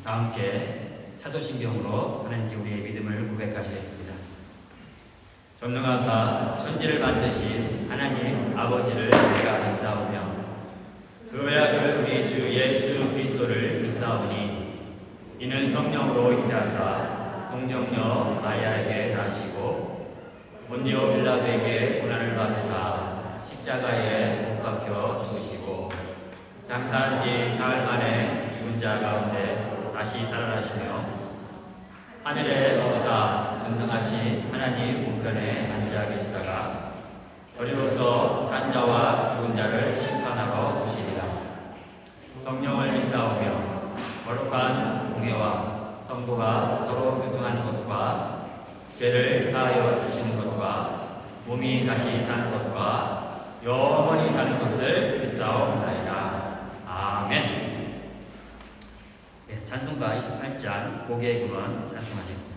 다 함께 사도신경으로 하나님께 우리의 믿음을 고백하시겠습니다. 전능하사 천지를 만드신 하나님 아버지를 내가 믿사오며 그 외아들 우리 주 예수 그리스도를 믿사오니 이는 성령으로 인하사 동정녀 마리아에게 나시고 본디오 빌라도에게 고난을 받으사 십자가에 못 박혀 죽으시고 장사한 지 사흘 만에 죽은 자 가운데 다시 살아나시며 하늘에 오사 전능하신 하나님 우편에 앉아 계시다가 저리로서 산자와 죽은 자를 심판하러 오시리라. 성령을 믿사오며 거룩한 공예와 성도가 서로 교통하는 것과 죄를 사하여 주시는 것과 몸이 다시 사는 것과 영원히 사는 것을 믿사옵나이다. 아멘. 네, 찬송가 28장 고개의 금은 찬송하시겠습니다.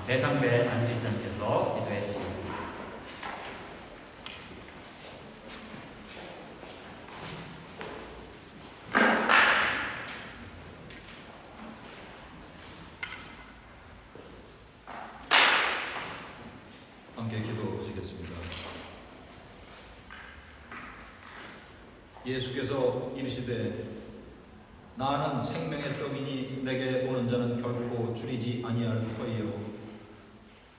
대상배 안수인장께서 기도해 주시겠습니다. 함께 기도하시겠습니다. 예수께서 이르시되 나는 생명의 떡이니 내게 오는 자는 결코 줄이지 아니할 터이요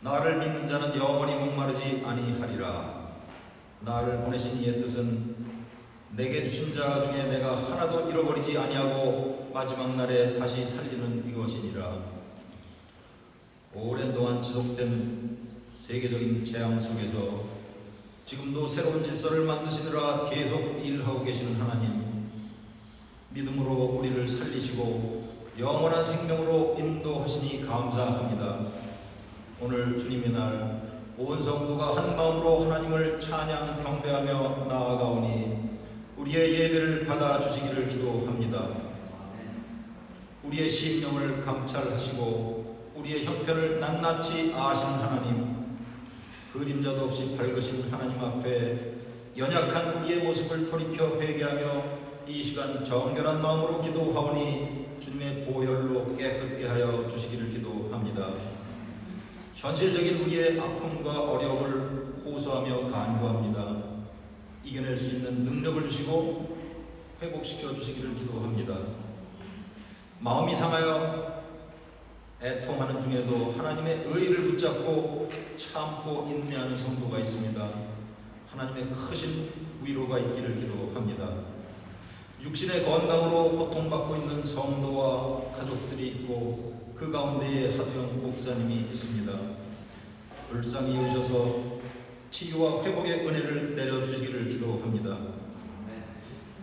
나를 믿는 자는 영원히 목마르지 아니하리라. 나를 보내신 이의 뜻은 내게 주신 자 중에 내가 하나도 잃어버리지 아니하고 마지막 날에 다시 살리는 이것이니라. 오랜 동안 지속된 세계적인 재앙 속에서 지금도 새로운 질서를 만드시느라 계속 일하고 계시는 하나님, 믿음으로 우리를 살리시고 영원한 생명으로 인도하시니 감사합니다. 오늘 주님의 날 온 성도가 한 마음으로 하나님을 찬양 경배하며 나아가오니 우리의 예배를 받아주시기를 기도합니다. 우리의 심령을 감찰하시고 우리의 형편을 낱낱이 아시는 하나님, 그림자도 없이 밝으신 하나님 앞에 연약한 우리의 모습을 돌이켜 회개하며 이 시간 정결한 마음으로 기도하오니 주님의 보혈로 깨끗게 하여 주시기를 기도합니다. 현실적인 우리의 아픔과 어려움을 호소하며 간구합니다. 이겨낼 수 있는 능력을 주시고 회복시켜 주시기를 기도합니다. 마음이 상하여 애통하는 중에도 하나님의 의를 붙잡고 참고 인내하는 성도가 있습니다. 하나님의 크신 위로가 있기를 기도합니다. 육신의 건강으로 고통받고 있는 성도와 가족들이 있고 그 가운데에 하두영 목사님이 있습니다. 불쌍히 여기셔서 치유와 회복의 은혜를 내려주시기를 기도합니다.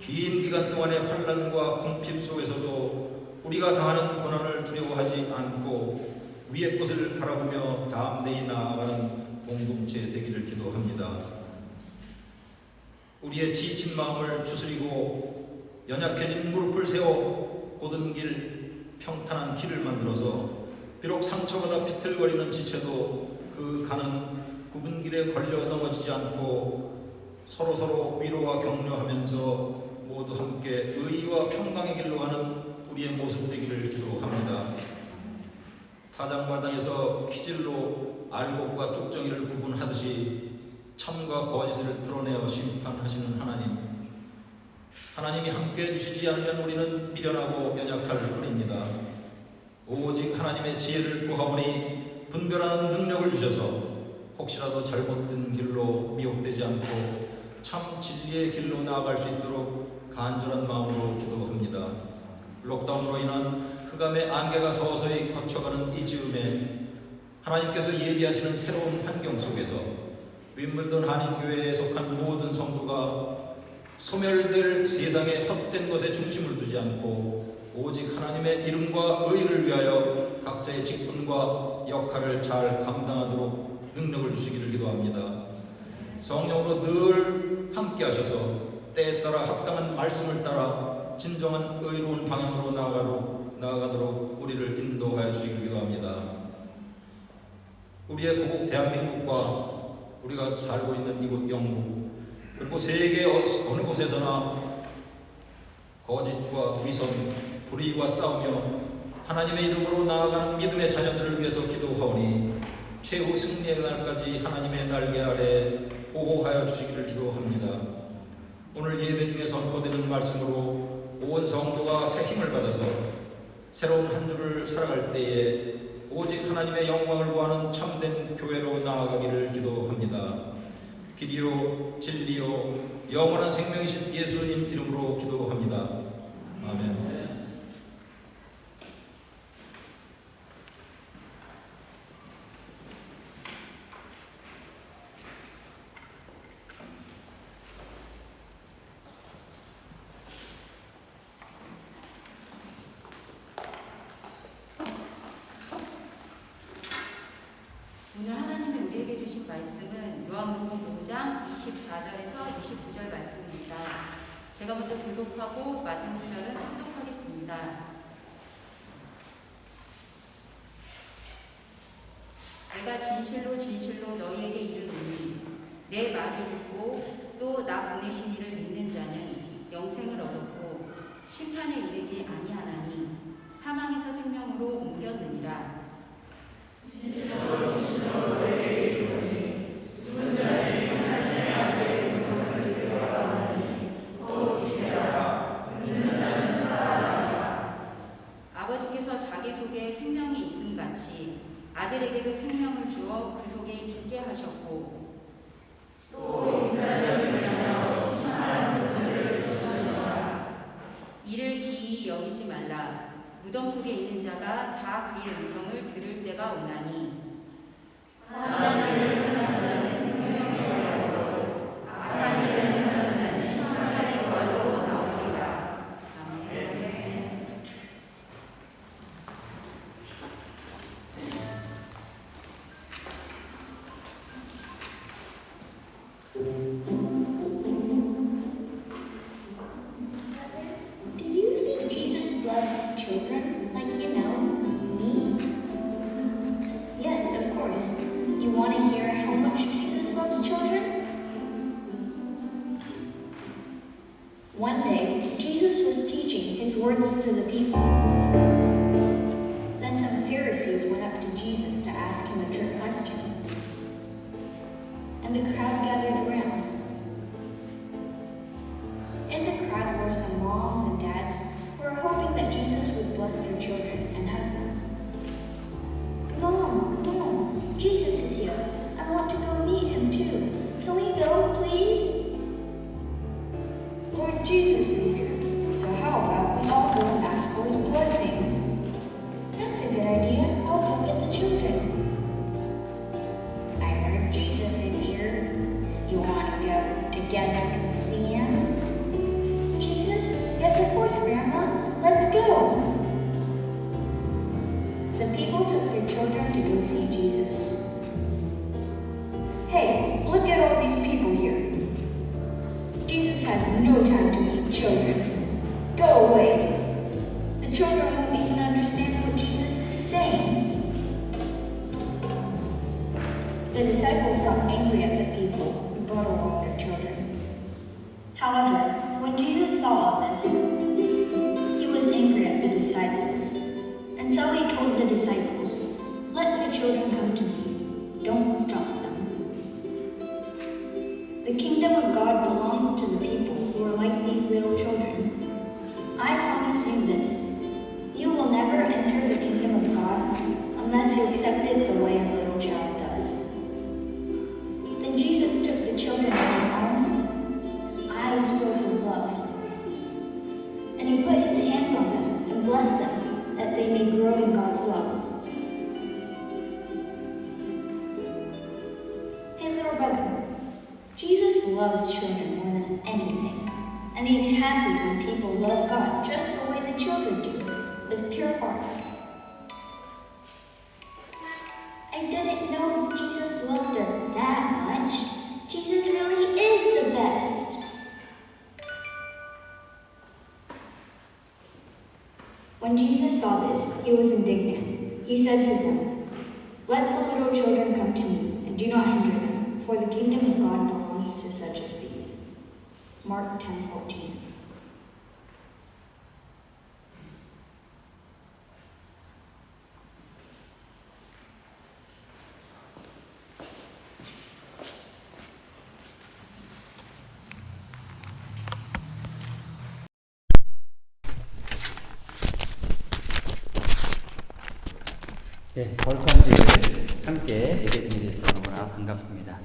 긴 기간 동안의 환난과 궁핍 속에서도 우리가 당하는 고난을 두려워하지 않고 위의 것을 바라보며 담대히 나아가는 공동체 되기를 기도합니다. 우리의 지친 마음을 추스리고 연약해진 무릎을 세워 곧은 길, 평탄한 길을 만들어서 비록 상처보다 비틀거리는 지체도 그 가는 굽은 길에 걸려 넘어지지 않고 서로 위로와 격려하면서 모두 함께 의와 평강의 길로 가는 우리의 모습 되기를 기도합니다. 타장마당에서 키질로 알곡과 쭉정이를 구분하듯이 참과 거짓을 드러내어 심판하시는 하나님이 함께 해주시지 않으면 우리는 미련하고 연약할 뿐입니다. 오직 하나님의 지혜를 구하오니 분별하는 능력을 주셔서 혹시라도 잘못된 길로 미혹되지 않고 참 진리의 길로 나아갈 수 있도록 간절한 마음으로 기도합니다. 록다운으로 인한 흑암의 안개가 서서히 거쳐가는 이 즈음에 하나님께서 예비하시는 새로운 환경 속에서 윈블던 한인교회에 속한 모든 성도가 소멸될 세상의 헛된 것에 중심을 두지 않고 오직 하나님의 이름과 의를 위하여 각자의 직분과 역할을 잘 감당하도록 능력을 주시기를 기도합니다. 성령으로 늘 함께 하셔서 때에 따라 합당한 말씀을 따라 진정한 의로운 방향으로 나아가도록 우리를 인도하여 주시기를 기도합니다. 우리의 고국 대한민국과 우리가 살고 있는 이곳 영국 그리고 세계 어느 곳에서나 거짓과 위선, 불의와 싸우며 하나님의 이름으로 나아가는 믿음의 자녀들을 위해서 기도하오니 최후 승리의 날까지 하나님의 날개 아래 보호하여 주시기를 기도합니다. 오늘 예배 중에 선포되는 말씀으로 온 성도가 새 힘을 받아서 새로운 한 주를 살아갈 때에 오직 하나님의 영광을 구하는 참된 교회로 나아가기를 기도합니다. 길이요 진리요 영원한 생명이신 예수님 이름으로 기도합니다. 아멘. 오늘 하나님이 우리에게 주신 말씀은 요한복음 5장 24절에서 29절 말씀입니다. 제가 먼저 교독하고 마지막 절은 합독하겠습니다. 내가 진실로 진실로 너희에게 이르노니 내 말을 듣고 또 나 보내신 이를 믿는 자는 영생을 얻었고 심판에 이르지 아니하나니 사망에서 생명으로 옮겼느니라. 아버지께서 자기 속에 생명이 있음 같이 아들에게도 생명을 주어 그 속에 있게 하셨고 또 이를 기이히 여기지 말라. 무덤 속에 있는 자가 다 그의 음성을 들을 때가 오나니 선한 일을 하는 자는 생명의 벌로 악한 일을 하는 자는 심판의 벌로 나오리라. 아멘. Do you think Jesus loved children like you know me? Yes, of course. You want to hear how much Jesus loves children? One day, Jesus was teaching his words to the people. Then some Pharisees went up to Jesus to ask him a trick question. And the crowd gathered around. In the crowd were some moms and dads who were hoping that Jesus would bless their children and hug them. Mom, Jesus is here. I want to go meet him too. Can we go, please? Jesus is here. So how about we all go and ask for his blessings? That's a good idea. I'll go get the children. I heard Jesus is here. You want to go together and see him? Jesus? Yes, of course, Grandma. Let's go. The people took their children to go see Jesus. Hey, look at all these people here. Jesus has no time to meet children. Go away. The children won't even understand what Jesus is saying. The disciples got angry at the people who brought along their children. However, when Jesus saw all this, he was angry at the disciples. And so he told the disciples, "Let the children come to me. Don't stop them. The kingdom of God belongs to the people who are like these little children. I promise you this, you will never enter the kingdom of God unless you accept it the way a little child does." Then Jesus took the children in his arms, eyes filled with love, and he put his hands on them and blessed them that they may grow in God's love. Hey little brother, Jesus loves children more than anything, and he's happy when people love God just the way the children do, with pure heart. I didn't know Jesus loved us that much. Jesus really is the best. When Jesus saw this, he was indignant. He said to them, "Let the little children come to me, and do not hinder them, for the kingdom of God belongs to such as these." Mark 10:14. 예, 벌편지를 함께 읽어드리게 돼서 너무나 반갑습니다.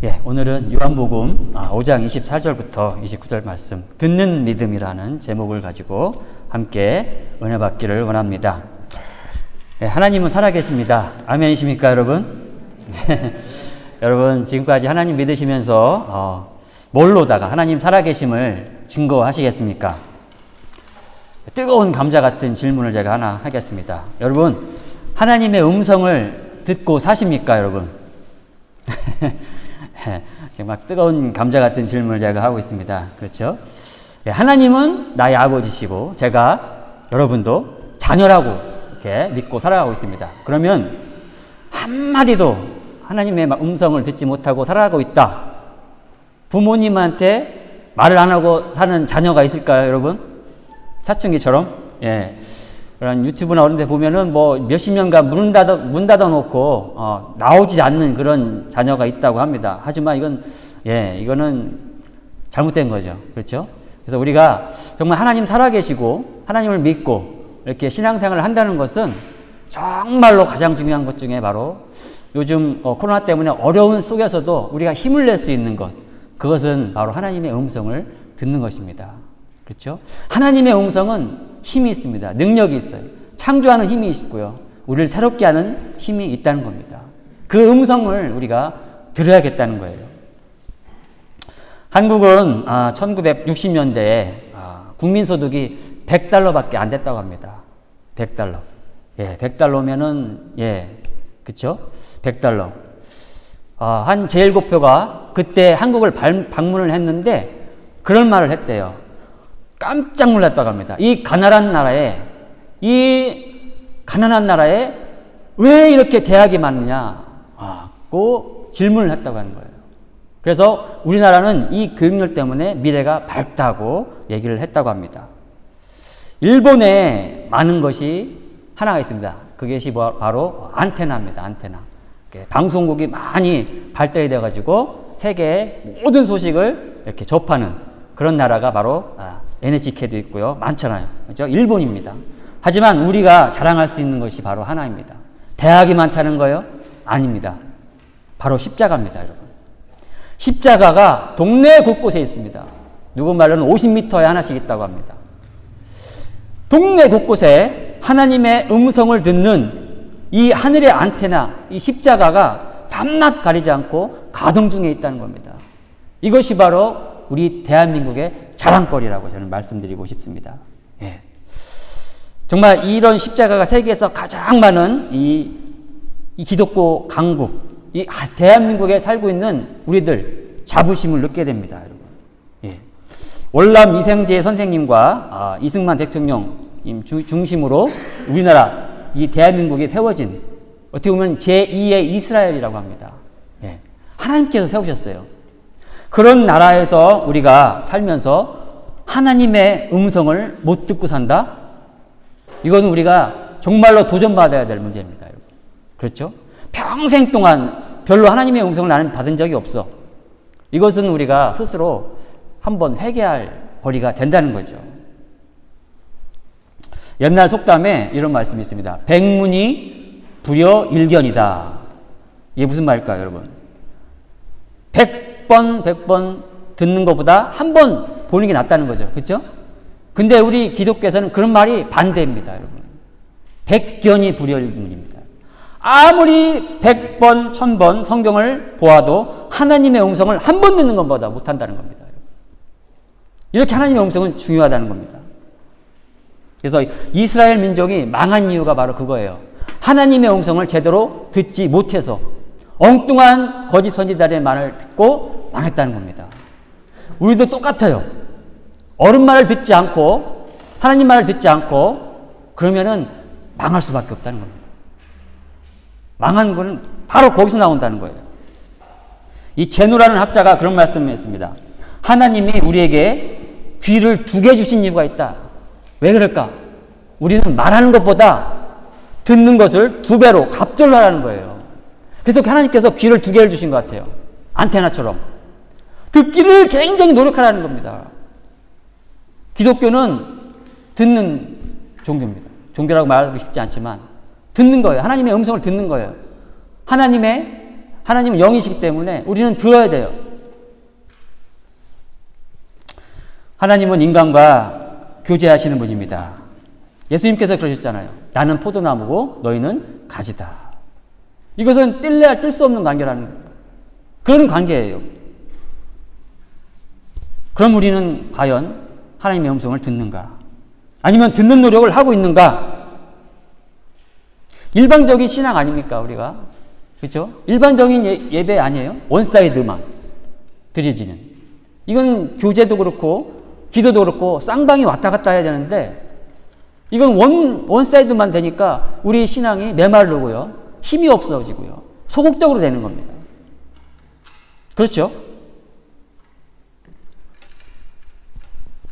예, 오늘은 요한복음 5장 24절부터 29절 말씀, 듣는 믿음이라는 제목을 가지고 함께 은혜 받기를 원합니다. 네, 하나님은 살아계십니다. 아멘이십니까, 여러분? 여러분, 지금까지 하나님 믿으시면서 뭘로다가 하나님 살아계심을 증거하시겠습니까? 뜨거운 감자 같은 질문을 제가 하나 하겠습니다. 여러분, 하나님의 음성을 듣고 사십니까, 여러분? 정말 뜨거운 감자 같은 질문을 제가 하고 있습니다. 그렇죠? 하나님은 나의 아버지시고 제가 여러분도 자녀라고 이렇게 믿고 살아가고 있습니다. 그러면 한마디도 하나님의 음성을 듣지 못하고 살아가고 있다. 부모님한테 말을 안 하고 사는 자녀가 있을까요, 여러분? 사춘기처럼? 예. 그런 유튜브나 그런 데 보면은 뭐 몇십 년간 문 닫아 놓고 나오지 않는 그런 자녀가 있다고 합니다. 하지만 이거는 잘못된 거죠. 그렇죠? 그래서 우리가 정말 하나님 살아계시고 하나님을 믿고 이렇게 신앙생활을 한다는 것은 정말로 가장 중요한 것 중에 바로 요즘 코로나 때문에 어려운 속에서도 우리가 힘을 낼 수 있는 것, 그것은 바로 하나님의 음성을 듣는 것입니다. 그렇죠? 하나님의 음성은 힘이 있습니다. 능력이 있어요. 창조하는 힘이 있고요. 우리를 새롭게 하는 힘이 있다는 겁니다. 그 음성을 우리가 들어야겠다는 거예요. 한국은 1960년대에 국민소득이 $100밖에 안 됐다고 합니다. $100. 예, $100면은, 그쵸? $100. 한 제1고표가 그때 한국을 방문을 했는데 그런 말을 했대요. 깜짝 놀랐다고 합니다. 이 가난한 나라에 왜 이렇게 대학이 많느냐고 질문을 했다고 하는 거예요. 그래서 우리나라는 이 교육열 때문에 미래가 밝다고 얘기를 했다고 합니다. 일본에 많은 것이 하나가 있습니다. 그것이 바로 안테나입니다. 안테나. 방송국이 많이 발달이 되어가지고 세계의 모든 소식을 이렇게 접하는 그런 나라가 바로 NHK도 있고요. 많잖아요. 그렇죠? 일본입니다. 하지만 우리가 자랑할 수 있는 것이 바로 하나입니다. 대학이 많다는 거예요? 아닙니다. 바로 십자가입니다, 여러분. 십자가가 동네 곳곳에 있습니다. 누구 말로는 50m에 하나씩 있다고 합니다. 동네 곳곳에 하나님의 음성을 듣는 이 하늘의 안테나, 이 십자가가 밤낮 가리지 않고 가동 중에 있다는 겁니다. 이것이 바로 우리 대한민국의 자랑거리라고 저는 말씀드리고 싶습니다. 예. 정말 이런 십자가가 세계에서 가장 많은 이 기독교 강국, 이 대한민국에 살고 있는 우리들 자부심을 느끼게 됩니다, 여러분. 예. 월남 이생재 선생님과 이승만 대통령 중심으로 우리나라 이 대한민국이 세워진 어떻게 보면 제2의 이스라엘이라고 합니다. 예. 하나님께서 세우셨어요. 그런 나라에서 우리가 살면서 하나님의 음성을 못 듣고 산다? 이건 우리가 정말로 도전받아야 될 문제입니다, 여러분. 그렇죠? 평생 동안 별로 하나님의 음성을 나는 받은 적이 없어. 이것은 우리가 스스로 한번 회개할 거리가 된다는 거죠. 옛날 속담에 이런 말씀이 있습니다. 백문이 불여일견이다. 이게 무슨 말일까요, 여러분? 100번 듣는 것보다 한 번 보는 게 낫다는 거죠. 그렇죠? 근데 우리 기독교에서는 그런 말이 반대입니다, 여러분. 백견이 불여일견입니다. 아무리 100번, 1000번 성경을 보아도 하나님의 음성을 한 번 듣는 것보다 못한다는 겁니다. 이렇게 하나님의 음성은 중요하다는 겁니다. 그래서 이스라엘 민족이 망한 이유가 바로 그거예요. 하나님의 음성을 제대로 듣지 못해서 엉뚱한 거짓 선지자들의 말을 듣고 망했다는 겁니다. 우리도 똑같아요. 어른 말을 듣지 않고 하나님 말을 듣지 않고 그러면은 망할 수밖에 없다는 겁니다. 망한 거는 바로 거기서 나온다는 거예요. 이 제노라는 학자가 그런 말씀을 했습니다. 하나님이 우리에게 귀를 2개 주신 이유가 있다. 왜 그럴까? 우리는 말하는 것보다 듣는 것을 2배로 갑절로 하라는 거예요. 그래서 하나님께서 귀를 2개를 주신 것 같아요. 안테나처럼. 듣기를 굉장히 노력하라는 겁니다. 기독교는 듣는 종교입니다. 종교라고 말하기 쉽지 않지만 듣는 거예요. 하나님의 음성을 듣는 거예요. 하나님은 영이시기 때문에 우리는 들어야 돼요. 하나님은 인간과 교제하시는 분입니다. 예수님께서 그러셨잖아요. 나는 포도나무고 너희는 가지다. 이것은 뗄래야 뗄 수 없는 관계라는 그런 관계예요. 그럼 우리는 과연 하나님의 음성을 듣는가? 아니면 듣는 노력을 하고 있는가? 일반적인 신앙 아닙니까, 우리가? 그렇죠? 일반적인 예배 아니에요? 원사이드만 드려지는. 이건 교제도 그렇고 기도도 그렇고 쌍방이 왔다 갔다 해야 되는데 이건 원사이드만 되니까 우리 신앙이 메마르고요. 힘이 없어지고요. 소극적으로 되는 겁니다. 그렇죠?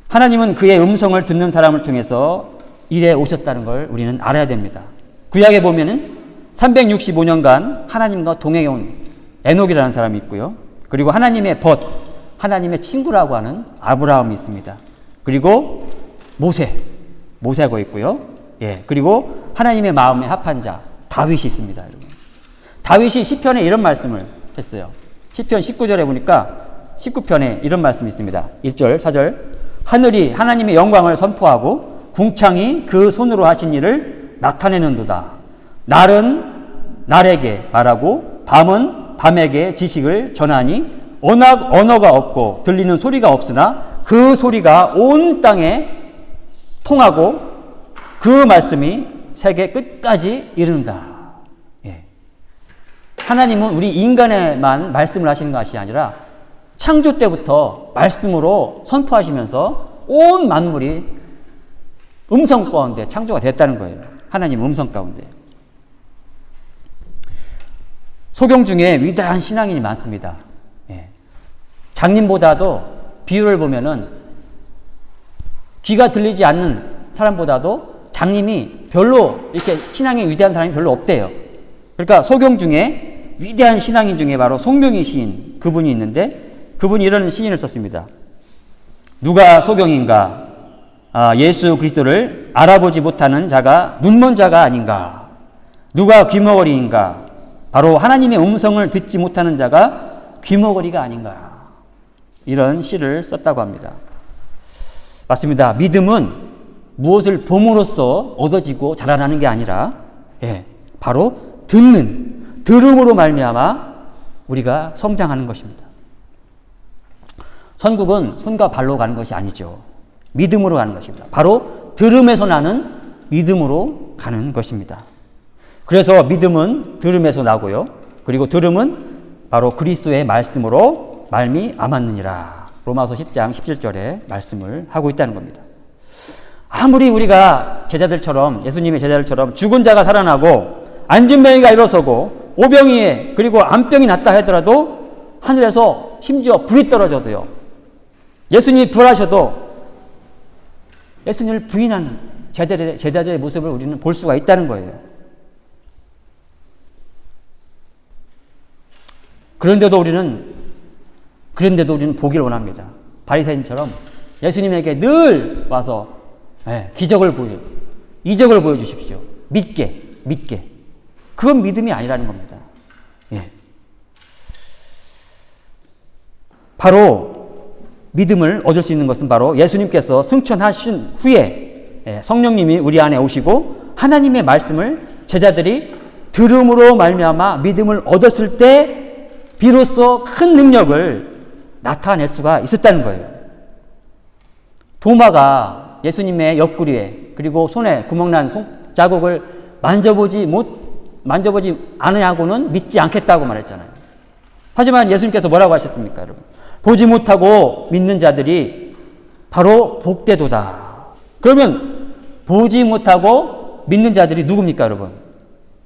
하나님은 그의 음성을 듣는 사람을 통해서 일해 오셨다는 걸 우리는 알아야 됩니다. 구약에 보면은 365년간 하나님과 동행해온 에녹이라는 사람이 있고요. 그리고 하나님의 하나님의 친구라고 하는 아브라함이 있습니다. 그리고 모세가 있고요. 예, 그리고 하나님의 마음에 합한 자 다윗이 있습니다, 여러분. 다윗이 시편에 이런 말씀을 했어요. 시편 19절에 보니까 19편에 이런 말씀이 있습니다. 1절, 4절. 하늘이 하나님의 영광을 선포하고 궁창이 그 손으로 하신 일을 나타내는도다. 날은 날에게 말하고 밤은 밤에게 지식을 전하니 언어가 없고 들리는 소리가 없으나 그 소리가 온 땅에 통하고 그 말씀이 세계 끝까지 이른다. 예. 하나님은 우리 인간에만 말씀을 하시는 것이 아니라 창조 때부터 말씀으로 선포하시면서 온 만물이 음성 가운데 창조가 됐다는 거예요. 하나님 음성 가운데. 소경 중에 위대한 신앙인이 많습니다. 예. 장님보다도 비율을 보면은 귀가 들리지 않는 사람보다도 장님이 별로 이렇게 신앙이 위대한 사람이 별로 없대요. 그러니까 소경 중에 위대한 신앙인 중에 바로 송명희 시인 그분이 있는데 그분이 이런 시인을 썼습니다. 누가 소경인가? 예수 그리스도를 알아보지 못하는 자가 눈먼 자가 아닌가? 누가 귀머거리인가? 바로 하나님의 음성을 듣지 못하는 자가 귀머거리가 아닌가? 이런 시를 썼다고 합니다. 맞습니다. 믿음은 무엇을 봄으로써 얻어지고 자라나는 게 아니라 바로 들음으로 말미암아 우리가 성장하는 것입니다. 천국은 손과 발로 가는 것이 아니죠. 믿음으로 가는 것입니다. 바로 들음에서 나는 믿음으로 가는 것입니다. 그래서 믿음은 들음에서 나고요. 그리고 들음은 바로 그리스도의 말씀으로 말미암았느니라. 로마서 10장 17절에 말씀을 하고 있다는 겁니다. 아무리 우리가 제자들처럼 예수님의 제자들처럼 죽은 자가 살아나고 안진뱅이가 일어서고 오병이에 그리고 암병이 낫다 하더라도 하늘에서 심지어 불이 떨어져도요. 예수님이 부활하셔도 예수님을 부인한 제자들의 모습을 우리는 볼 수가 있다는 거예요. 그런데도 우리는 보기를 원합니다. 바리새인처럼 예수님에게 늘 와서 기적을 이적을 보여주십시오. 믿게. 그건 믿음이 아니라는 겁니다. 바로 믿음을 얻을 수 있는 것은 바로 예수님께서 승천하신 후에 성령님이 우리 안에 오시고 하나님의 말씀을 제자들이 들음으로 말미암아 믿음을 얻었을 때 비로소 큰 능력을 나타낼 수가 있었다는 거예요. 도마가 예수님의 옆구리에 그리고 손에 구멍난 자국을 만져보지 않으냐고는 믿지 않겠다고 말했잖아요. 하지만 예수님께서 뭐라고 하셨습니까, 여러분? 보지 못하고 믿는 자들이 바로 복되도다. 그러면 보지 못하고 믿는 자들이 누굽니까, 여러분?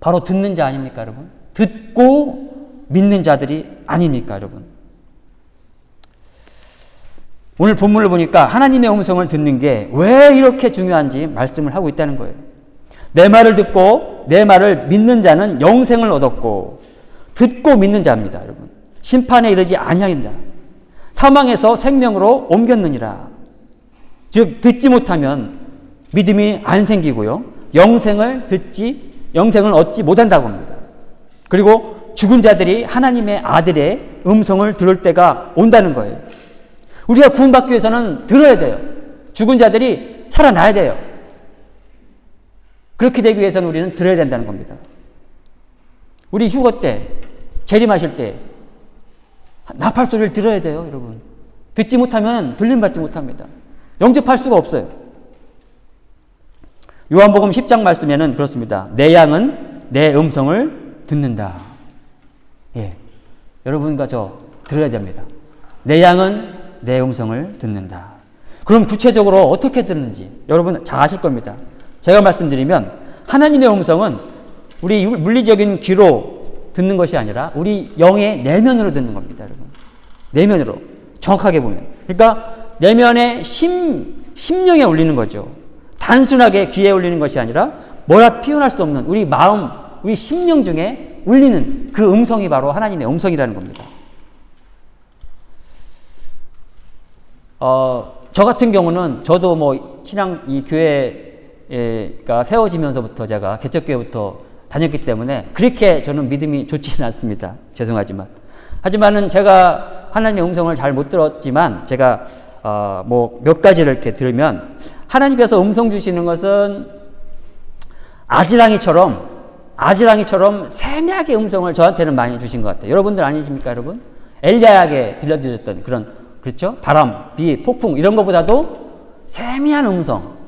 바로 듣는 자 아닙니까, 여러분? 듣고 믿는 자들이 아닙니까, 여러분? 오늘 본문을 보니까 하나님의 음성을 듣는 게 왜 이렇게 중요한지 말씀을 하고 있다는 거예요. 내 말을 듣고 내 말을 믿는 자는 영생을 얻었고 듣고 믿는 자입니다, 여러분. 심판에 이르지 아니하리라. 사망에서 생명으로 옮겼느니라. 즉 듣지 못하면 믿음이 안 생기고요. 영생을 얻지 못한다고 합니다. 그리고 죽은 자들이 하나님의 아들의 음성을 들을 때가 온다는 거예요. 우리가 구원받기 위해서는 들어야 돼요. 죽은 자들이 살아나야 돼요. 그렇게 되기 위해서는 우리는 들어야 된다는 겁니다. 우리 휴거 때, 재림하실 때 나팔 소리를 들어야 돼요, 여러분. 듣지 못하면 들림받지 못합니다. 영접할 수가 없어요. 요한복음 10장 말씀에는 그렇습니다. 내 양은 내 음성을 듣는다. 여러분과 저 들어야 됩니다. 내 양은 내 음성을 듣는다. 그럼 구체적으로 어떻게 듣는지 여러분 잘 아실 겁니다. 제가 말씀드리면 하나님의 음성은 우리 물리적인 귀로 듣는 것이 아니라 우리 영의 내면으로 듣는 겁니다, 여러분. 내면으로. 정확하게 보면. 그러니까 내면의 심령에 울리는 거죠. 단순하게 귀에 울리는 것이 아니라 뭐라 표현할 수 없는 우리 마음, 우리 심령 중에 울리는 그 음성이 바로 하나님의 음성이라는 겁니다. 저 같은 경우는 저도 뭐 신앙 이 교회가 세워지면서부터 제가 개척교회부터 다녔기 때문에 그렇게 저는 믿음이 좋지는 않습니다. 죄송하지만. 하지만은 제가 하나님의 음성을 잘 못 들었지만 제가 뭐 몇 가지를 이렇게 들으면 하나님께서 음성 주시는 것은 아지랑이처럼 세미하게 음성을 저한테는 많이 주신 것 같아요. 여러분들 아니십니까, 여러분? 엘리야에게 들려드렸던 그렇죠? 바람, 비, 폭풍 이런 것보다도 세미한 음성.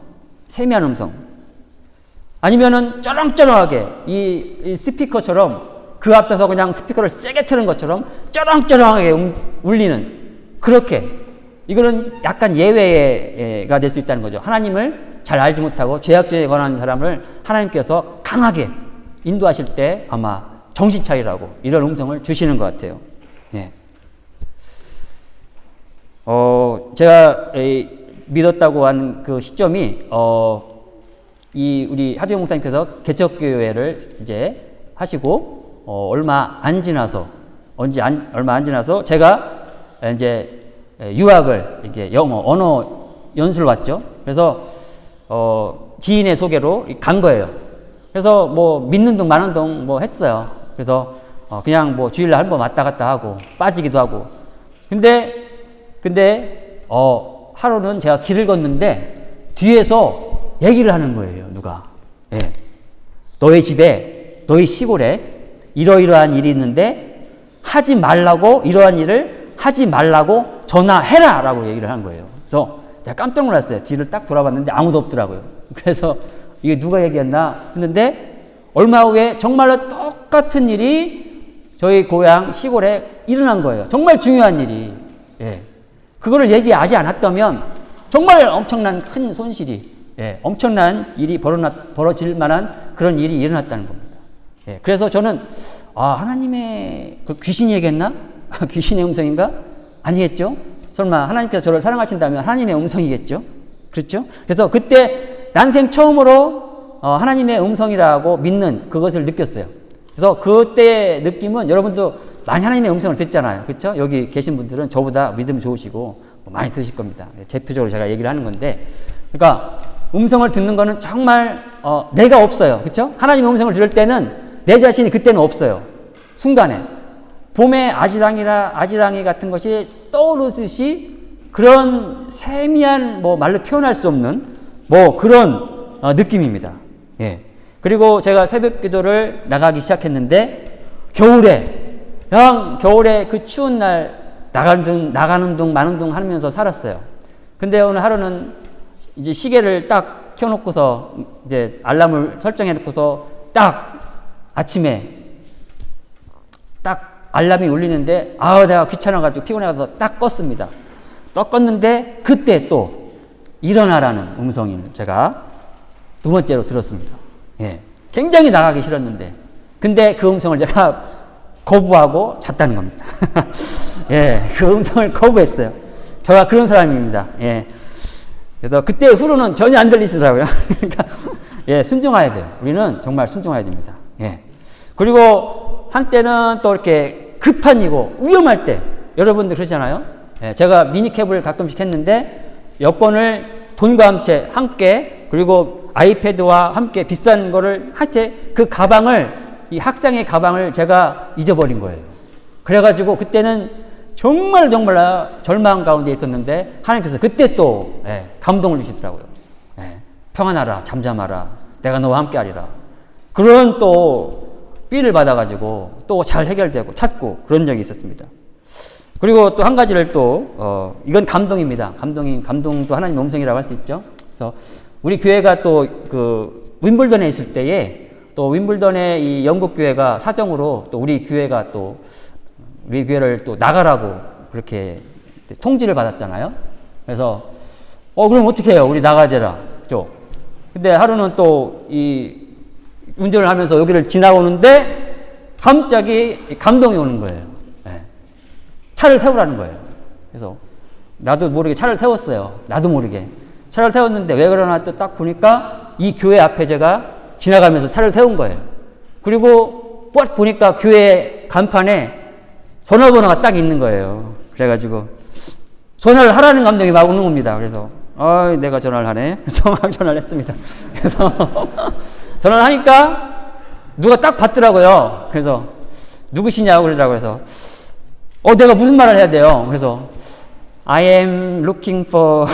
아니면은 쩌렁쩌렁하게 이 스피커처럼 그 앞에서 그냥 스피커를 세게 트는 것처럼 쩌렁쩌렁하게 울리는 그렇게 이거는 약간 예외가 될 수 있다는 거죠. 하나님을 잘 알지 못하고 죄악죄에 관한 사람을 하나님께서 강하게 인도하실 때 아마 정신 차리라고 이런 음성을 주시는 것 같아요. 제가 믿었다고 한 그 시점이 우리 하재용 목사님께서 개척교회를 이제 하시고 얼마 안 지나서 제가 이제 유학을 이게 영어 언어 연수를 왔죠. 그래서 지인의 소개로 간 거예요. 그래서 뭐 믿는 둥 마는 둥 뭐 했어요. 그래서 그냥 뭐 주일날 한 번 왔다 갔다 하고 빠지기도 하고. 근데 하루는 제가 길을 걷는데 뒤에서 얘기를 하는 거예요. 누가? 예. 너희 집에 너희 시골에 이러이러한 일이 있는데 하지 말라고 이러한 일을 하지 말라고 전화해라 라고 얘기를 한 거예요. 그래서 제가 깜짝 놀랐어요. 뒤를 딱 돌아봤는데 아무도 없더라고요. 그래서 이게 누가 얘기했나 했는데 얼마 후에 정말로 똑같은 일이 저희 고향 시골에 일어난 거예요. 정말 중요한 일이. 예. 그거를 얘기하지 않았다면 정말 엄청난 큰 손실이, 예, 엄청난 일이 벌어질 만한 그런 일이 일어났다는 겁니다. 예. 그래서 저는 하나님의 그 귀신이 얘기했나? 귀신의 음성인가? 아니겠죠? 설마 하나님께서 저를 사랑하신다면 하나님의 음성이겠죠? 그렇죠? 그래서 그때 난생 처음으로 하나님의 음성이라고 믿는 그것을 느꼈어요. 그래서 그때 느낌은 여러분도 많이 하나님의 음성을 듣잖아요. 그렇죠? 여기 계신 분들은 저보다 믿음이 좋으시고 많이 들으실 겁니다. 대표적으로 제가 얘기를 하는 건데, 그러니까 음성을 듣는 거는 정말 내가 없어요. 그렇죠? 하나님의 음성을 들을 때는 내 자신이 그때는 없어요. 순간에 봄에 아지랑이 같은 것이 떠오르듯이 그런 세미한 뭐 말로 표현할 수 없는 뭐 그런 느낌입니다. 예. 그리고 제가 새벽 기도를 나가기 시작했는데 겨울에 그 추운 날 나가는 둥 마는 둥 하면서 살았어요. 근데 오늘 하루는 이제 시계를 딱 켜놓고서 이제 알람을 설정해 놓고서 딱 아침에 딱 알람이 울리는데 내가 귀찮아가지고 피곤해가지고 딱 껐습니다. 딱 껐는데 그때 또 일어나라는 음성을 제가 두 번째로 들었습니다. 예. 굉장히 나가기 싫었는데 근데 그 음성을 제가 거부하고 잤다는 겁니다. 예, 그 음성을 거부했어요. 저가 그런 사람입니다. 예. 그래서 그때 후로는 전혀 안 들리시더라고요. 그러니까 예, 순종해야 돼요. 우리는 정말 순종해야 됩니다. 예. 그리고 한때는 또 이렇게 급한 일이고 위험할 때 여러분들 그러잖아요. 예, 제가 미니캡을 가끔씩 했는데 여권을 돈과 함께 그리고 아이패드와 함께 비싼 거를 할 때 그 가방을 이 학생의 가방을 제가 잊어버린 거예요. 그래가지고 그때는 정말 절망 가운데 있었는데 하나님께서 그때 또 감동을 주시더라고요. 평안하라, 잠잠하라, 내가 너와 함께하리라. 그런 또 삐를 받아가지고 또 잘 해결되고 찾고 그런 적이 있었습니다. 그리고 또 한 가지를 또 이건 감동입니다. 감동도 하나님의 음성이라고 할 수 있죠. 그래서 우리 교회가 또 그 윈블던에 있을 때에 또 윈블던의 이 영국 교회가 사정으로 또 우리 교회를 또 나가라고 그렇게 통지를 받았잖아요. 그래서 그럼 어떻게 해요? 우리 나가자라. 그죠? 근데 하루는 또 이 운전을 하면서 여기를 지나오는데 갑자기 감동이 오는 거예요. 네. 차를 세우라는 거예요. 그래서 나도 모르게 차를 세웠어요. 나도 모르게. 차를 세웠는데 왜 그러나 또 딱 보니까 이 교회 앞에 제가 지나가면서 차를 세운 거예요. 그리고 보니까 교회 간판에 전화번호가 딱 있는 거예요. 그래가지고 전화를 하라는 감동이 막 오는 겁니다. 그래서 내가 전화를 하네. 그래서 막 전화를 했습니다. 그래서 전화를 하니까 누가 딱 받더라고요. 그래서 누구시냐고 그러더라고요. 그래서 내가 무슨 말을 해야 돼요? 그래서 I am looking for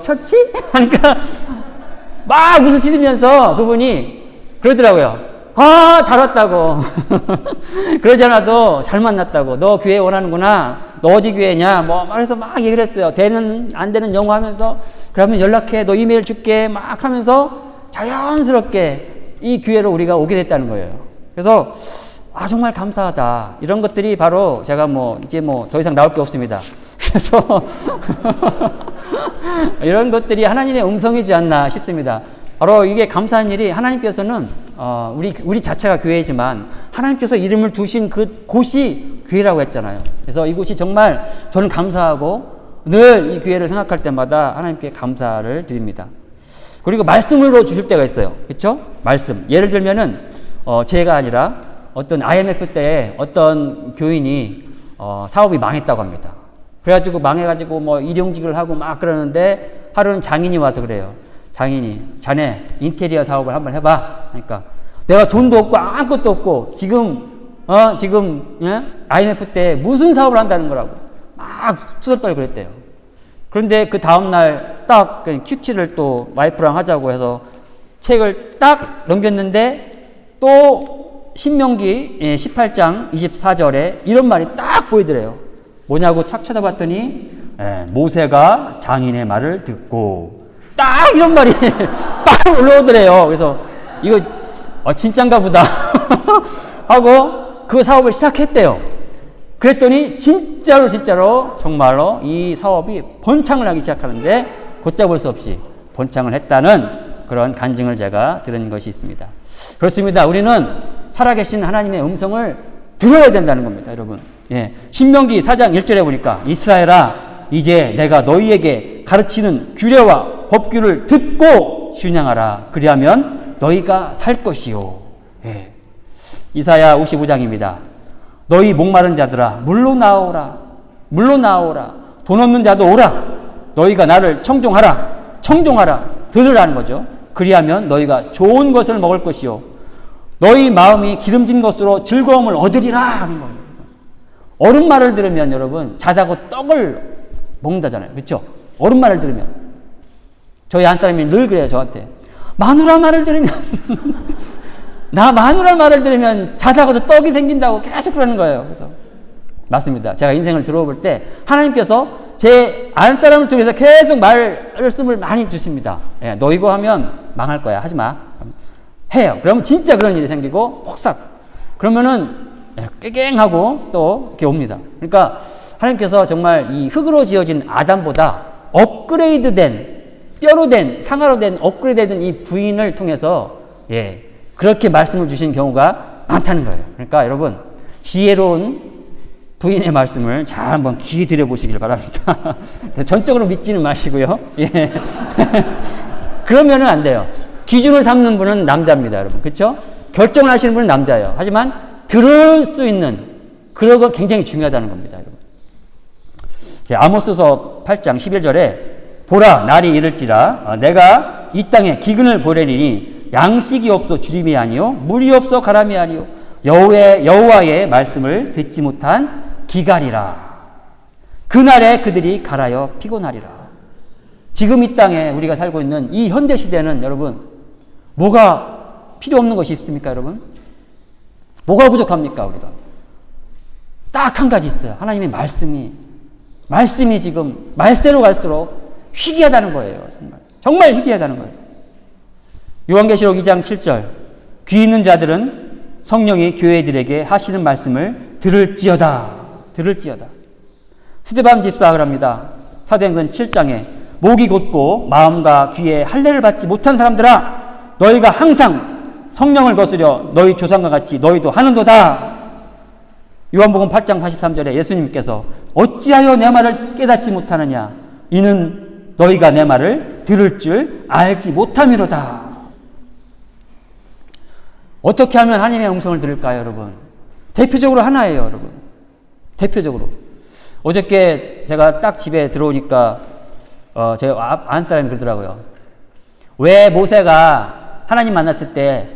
처치? 하니까 막 웃으시면서 그분이 그러더라고요. 잘 왔다고. 그러지 않아도 잘 만났다고. 너 교회 원하는구나. 너 어디 교회냐? 그래서 막 얘기를 했어요. 되는, 안 되는 영어 하면서, 그러면 연락해. 너 이메일 줄게. 막 하면서 자연스럽게 이 교회로 우리가 오게 됐다는 거예요. 그래서, 정말 감사하다. 이런 것들이 바로 제가 이제 더 이상 나올 게 없습니다. 그래서, 이런 것들이 하나님의 음성이지 않나 싶습니다. 바로 이게 감사한 일이 하나님께서는 우리 자체가 교회지만 하나님께서 이름을 두신 그 곳이 교회라고 했잖아요. 그래서 이곳이 정말 저는 감사하고 늘 이 교회를 생각할 때마다 하나님께 감사를 드립니다. 그리고 말씀으로 주실 때가 있어요. 그렇죠? 말씀. 예를 들면은 제가 아니라 어떤 IMF 때 어떤 교인이 사업이 망했다고 합니다. 그래가지고 망해가지고 뭐 일용직을 하고 막 그러는데 하루는 장인이 와서 그래요. 장인이 자네 인테리어 사업을 한번 해봐. 그러니까 내가 돈도 없고 아무것도 없고 지금 예? IMF 때 무슨 사업을 한다는 거라고 막 투덜떨 그랬대요. 그런데 그 다음날 딱 큐티를 또 와이프랑 하자고 해서 책을 딱 넘겼는데 또 신명기 18장 24절에 이런 말이 딱 보이더래요. 뭐냐고 착 쳐다봤더니 모세가 장인의 말을 듣고 딱 이런 말이 딱 올라오더래요. 그래서 이거 진짠가 보다 하고 그 사업을 시작했대요. 그랬더니 진짜로 정말로 이 사업이 번창을 하기 시작하는데 걷잡을 수 없이 번창을 했다는 그런 간증을 제가 들은 것이 있습니다. 그렇습니다. 우리는 살아계신 하나님의 음성을 들어야 된다는 겁니다, 여러분. 예. 신명기 4장 1절에 보니까 이스라엘아 이제 내가 너희에게 가르치는 규례와 법규를 듣고 순양하라. 그리하면 너희가 살 것이요. 예. 이사야 55장입니다. 너희 목마른 자들아 물로 나오라. 돈 없는 자도 오라. 너희가 나를 청종하라. 들으라는 거죠. 그리하면 너희가 좋은 것을 먹을 것이요 너희 마음이 기름진 것으로 즐거움을 얻으리라 하는 겁니다. 어른 말을 들으면 여러분 자다고 떡을 먹는다잖아요. 그렇죠? 어른 말을 들으면 저희 한 사람이 늘 그래요. 저한테 마누라 말을 들으면 마누라 말을 들으면 자다가도 떡이 생긴다고 계속 그러는 거예요. 그래서 맞습니다. 제가 인생을 들어볼 때 하나님께서 제 안사람을 통해서 계속 말씀을 많이 주십니다. 예, 너 이거 하면 망할 거야. 하지 마. 해요. 그러면 진짜 그런 일이 생기고 폭삭. 그러면은 깨갱하고 또 이렇게 옵니다. 그러니까 하나님께서 정말 이 흙으로 지어진 아담보다 업그레이드된 뼈로 된 상아로 된 업그레이드된 이 부인을 통해서 그렇게 말씀을 주신 경우가 많다는 거예요. 그러니까 여러분 지혜로운 부인의 말씀을 잘 한번 귀 들여보시길 바랍니다. 전적으로 믿지는 마시고요. 예. 그러면은 안 돼요. 기준을 삼는 분은 남자입니다, 여러분. 그렇죠? 결정을 하시는 분은 남자예요. 하지만 들을 수 있는 그런 건 굉장히 중요하다는 겁니다, 여러분. 아모스서 8장 11절에 보라 날이 이를지라 내가 이 땅에 기근을 보내리니 양식이 없어 주림이 아니요 물이 없어 가람이 아니요 여호와의 말씀을 듣지 못한 기갈이라. 그날에 그들이 갈아여 피곤하리라. 지금 이 땅에 우리가 살고 있는 이 현대 시대는 여러분 뭐가 필요 없는 것이 있습니까, 여러분? 뭐가 부족합니까, 우리가? 딱 한 가지 있어요. 하나님의 말씀이 지금 말세로 갈수록 희귀하다는 거예요. 정말 희귀하다는 거예요. 요한계시록 2장 7절 귀 있는 자들은 성령이 교회들에게 하시는 말씀을 들을지어다. 스데반 집사가 합니다. 사도행전 7장에 목이 곧고 마음과 귀에 할례를 받지 못한 사람들아 너희가 항상 성령을 거스려 너희 조상과 같이 너희도 하는도다. 요한복음 8장 43절에 예수님께서 어찌하여 내 말을 깨닫지 못하느냐 이는 너희가 내 말을 들을 줄 알지 못함이로다. 어떻게 하면 하나님의 음성을 들을까요, 여러분? 대표적으로 하나예요, 여러분. 대표적으로. 어저께 제가 딱 집에 들어오니까 제 안사람이 그러더라고요. 왜 모세가 하나님 만났을 때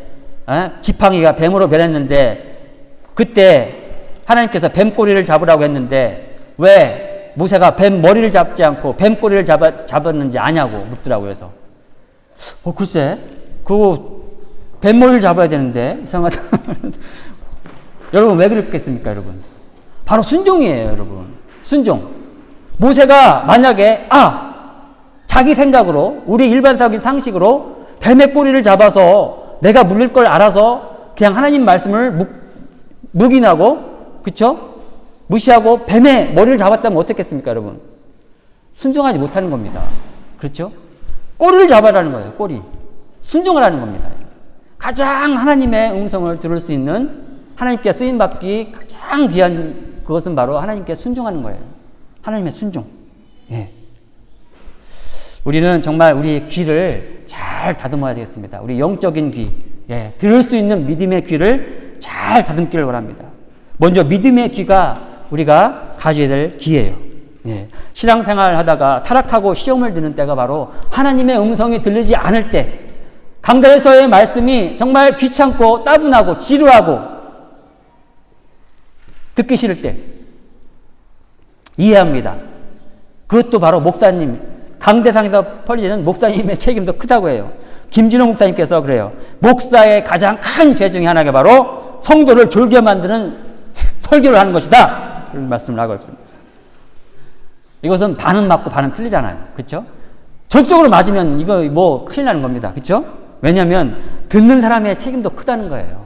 지팡이가 뱀으로 변했는데 그때 하나님께서 뱀 꼬리를 잡으라고 했는데 왜 모세가 뱀 머리를 잡지 않고 뱀 꼬리를 잡았는지 아냐고 묻더라고요. 그래서 글쎄 그거 뱀 머리를 잡아야 되는데 이상하다. 여러분 왜 그랬겠습니까, 여러분? 바로 순종이에요, 여러분. 순종. 모세가 만약에 자기 생각으로 우리 일반적인 상식으로 뱀의 꼬리를 잡아서 내가 물릴 걸 알아서 그냥 하나님 말씀을 묵인하고 그쵸? 무시하고 뱀의 머리를 잡았다면 어떻겠습니까, 여러분? 순종하지 못하는 겁니다. 그렇죠? 꼬리를 잡아라는 거예요, 꼬리. 순종하라는 겁니다. 가장 하나님의 음성을 들을 수 있는 하나님께 쓰임받기 가장 귀한 그것은 바로 하나님께 순종하는 거예요. 하나님의 순종. 우리는 정말 우리의 귀를 잘 다듬어야 되겠습니다. 우리 영적인 귀, 들을 수 있는 믿음의 귀를 잘 다듬기를 원합니다. 먼저 믿음의 귀가 우리가 가져야 될 기회예요. 예. 신앙생활 하다가 타락하고 시험을 드는 때가 바로 하나님의 음성이 들리지 않을 때, 강단에서의 말씀이 정말 귀찮고 따분하고 지루하고 듣기 싫을 때 이해합니다. 그것도 바로 목사님, 강대상에서 퍼지는 목사님의 책임도 크다고 해요. 김진호 목사님께서 그래요. 목사의 가장 큰 죄 중에 하나가 바로 성도를 졸게 만드는 설교를 하는 것이다. 그런 말씀을 하고 있습니다. 이것은 반은 맞고 반은 틀리잖아요. 그렇죠? 전적으로 맞으면 이거 뭐 큰일 나는 겁니다. 그렇죠? 왜냐하면 듣는 사람의 책임도 크다는 거예요.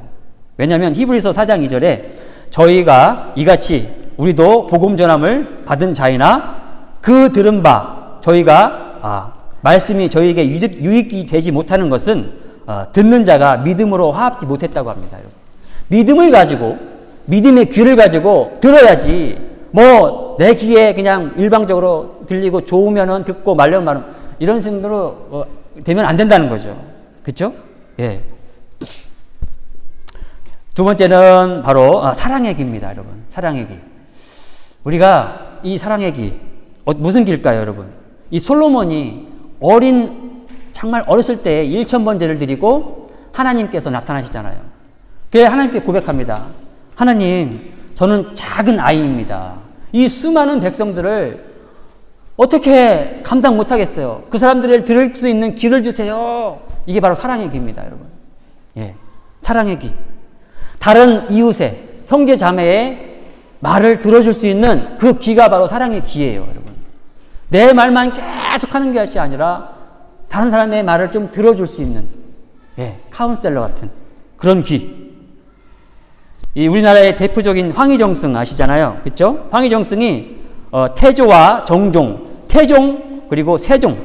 왜냐하면 히브리서 4장 2절에 저희가 이같이 우리도 복음 전함을 받은 자이나 그 들은 바 저희가 말씀이 저희에게 유익이 되지 못하는 것은 듣는 자가 믿음으로 화합지 못했다고 합니다. 여러분. 믿음을 가지고 믿음의 귀를 가지고 들어야지 뭐 내 귀에 그냥 일방적으로 들리고 좋으면은 듣고 말려면 말은 이런 식으로 되면 안 된다는 거죠. 그렇죠? 예. 두 번째는 바로 사랑의 기입니다, 여러분. 사랑의 기. 우리가 이 사랑의 기 무슨 기일까요, 여러분? 이 솔로몬이 정말 어렸을 때 1000번제를 드리고 하나님께서 나타나시잖아요. 그래서 하나님께 고백합니다. 하나님, 저는 작은 아이입니다. 이 수많은 백성들을 어떻게 감당 못하겠어요. 그 사람들을 들을 수 있는 귀를 주세요. 이게 바로 사랑의 기입니다, 여러분. 예, 사랑의 기. 다른 이웃의 형제 자매의 말을 들어줄 수 있는 그 귀가 바로 사랑의 귀예요, 여러분. 내 말만 계속 하는 것이 아니라 다른 사람의 말을 좀 들어줄 수 있는 카운셀러 같은 그런 귀. 이 우리나라의 대표적인 황희정승 아시잖아요. 그렇죠? 황희정승이 태조와 정종, 태종 그리고 세종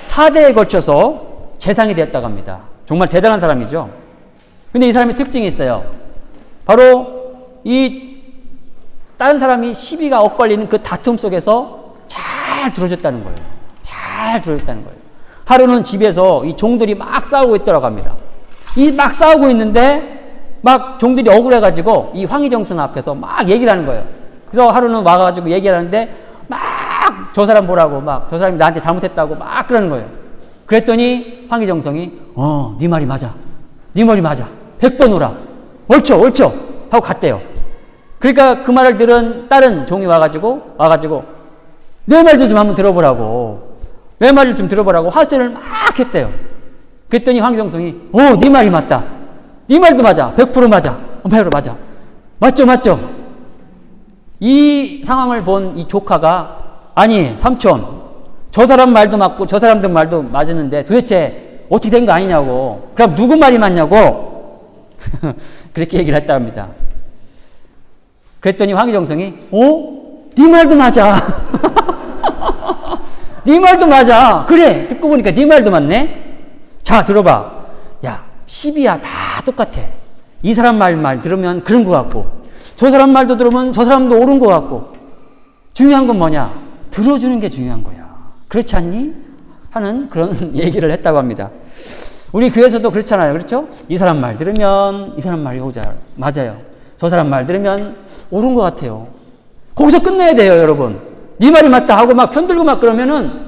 4대에 걸쳐서 재상이 되었다고 합니다. 정말 대단한 사람이죠. 근데 이 사람의 특징이 있어요. 바로 이 다른 사람이 시비가 엇갈리는 그 다툼 속에서 잘 들어줬다는 거예요. 잘 들어줬다는 거예요. 하루는 집에서 이 종들이 막 싸우고 있더라고 합니다. 이 막 싸우고 있는데 막 종들이 억울해가지고 이 황희정승 앞에서 막 얘기를 하는 거예요. 그래서 하루는 와가지고 얘기를 하는데 막 저 사람 보라고 막 저 사람이 나한테 잘못했다고 막 그러는 거예요. 그랬더니 황희정승이 네 말이 맞아. 네 말이 맞아. 100번 오라. 옳죠 옳죠 하고 갔대요. 그러니까 그 말을 들은 다른 종이 와가지고 내 말도 좀 한번 들어보라고. 내 말을 좀 들어보라고 화세를 막 했대요. 그랬더니 황희정승이 네 말이 맞다. 네 말도 맞아. 100% 맞아. 100% 맞아. 맞죠. 이 상황을 본 이 조카가 아니 삼촌 저 사람 말도 맞고 저 사람들 말도 맞았는데 도대체 어떻게 된 거 아니냐고. 그럼 누구 말이 맞냐고. 그렇게 얘기를 했다 합니다. 그랬더니 황희정승이 네 말도 맞아. 네 말도 맞아. 그래 듣고 보니까 네 말도 맞네. 자 들어봐. 야 시비야 다 똑같아. 이 사람 말 들으면 그런 것 같고 저 사람 말도 들으면 저 사람도 옳은 것 같고 중요한 건 뭐냐? 들어주는 게 중요한 거야. 그렇지 않니? 하는 그런 얘기를 했다고 합니다. 우리 교회에서도 그렇잖아요. 그렇죠? 이 사람 말 들으면 이 사람 말이 맞아요. 저 사람 말 들으면 옳은 것 같아요. 거기서 끝내야 돼요, 여러분. 네 말이 맞다 하고 막 편들고 막 그러면은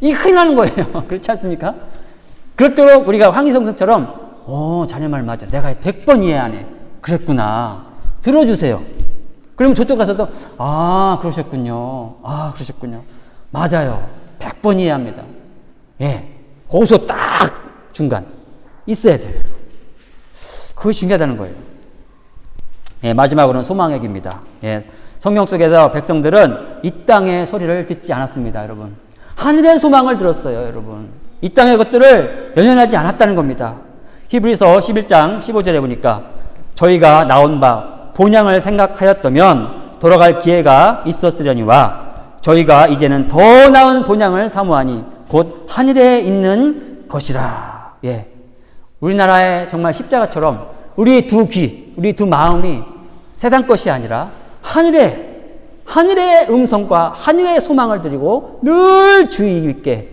이게 큰일 나는 거예요. 그렇지 않습니까? 그렇도록 우리가 황희정승처럼 자네 말 맞아. 내가 100번 이해 안 해. 그랬구나. 들어주세요. 그러면 저쪽 가서도 그러셨군요. 그러셨군요. 맞아요. 100번 이해합니다. 예. 거기서 딱 중간 있어야 돼요. 그게 중요하다는 거예요. 예, 마지막으로는 소망의 기입니다. 예. 성경 속에서 백성들은 이 땅의 소리를 듣지 않았습니다, 여러분. 하늘의 소망을 들었어요, 여러분. 이 땅의 것들을 연연하지 않았다는 겁니다. 히브리서 11장 15절에 보니까 저희가 나온 바 본향을 생각하였다면 돌아갈 기회가 있었으려니와 저희가 이제는 더 나은 본향을 사모하니 곧 하늘에 있는 것이라. 예. 우리나라의 정말 십자가처럼 우리 두 귀, 우리 두 마음이 세상 것이 아니라 하늘의 음성과 하늘의 소망을 드리고 늘 주의 깊게